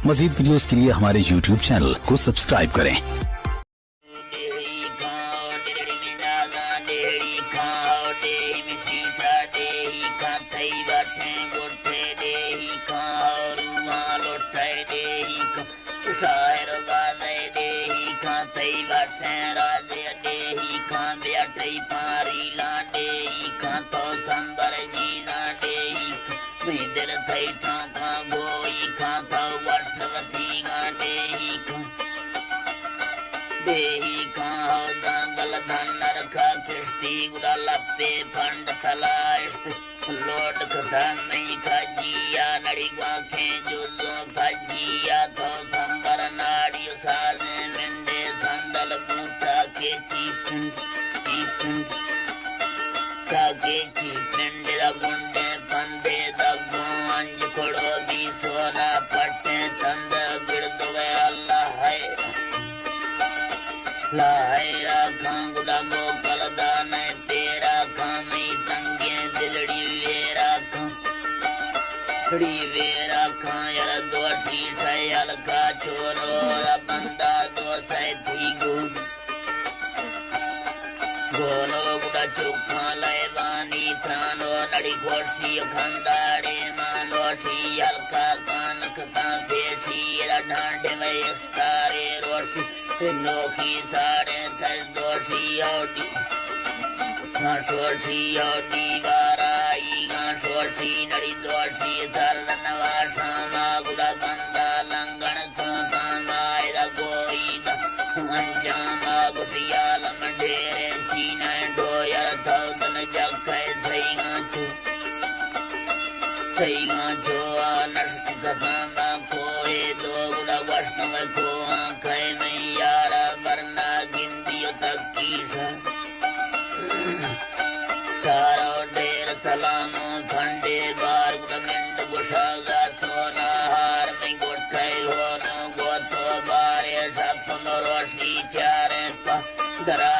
मजीद videos के लिए हमारे YouTube चैनल को सब्सक्राइब करें। फंड लोड नहीं खजिया नड़ी जो खजिया तो संबर नाड़ी साजे मिंडे संदल बूटा के पिंड गुंडे पंदे दगो अंज कोड़ो भी सोना पट्टे तंद बिरद अल्लाह है लायरा खांगुड़ा मोकल दाने तेरा खामी तंगे दिलड़ी वेरा खायर दोषी सयल का छोरो बंदा दोषै थी गोलो गुड़ा चुखा लैवानी थानो नड़ी गोशी खंदाड़े मानो शी हल्का कानक का पेशी ढांडे में स्तारे रोशी नोखी साड़े थर दोषी औटी घासोशी औटी गाराई घासोशी नड़ी दोषी थर नवासा गुड़ा बंदा लंगण सोता मायरा गोई अंजामा गुटियाल मंडेरे चीना डोयर थौदन जखे सही गांचो नष्ट कथांगा कोए दो गुड़ा वस्तव को आंखें में यारा वरना गिंदियो तक की सारो डेर सलामो खंडे बार गुड़मिंड गुशागा सोना हार में गुट्ठे होनो गोतो बारे सपनो रोशी चारे पा दरा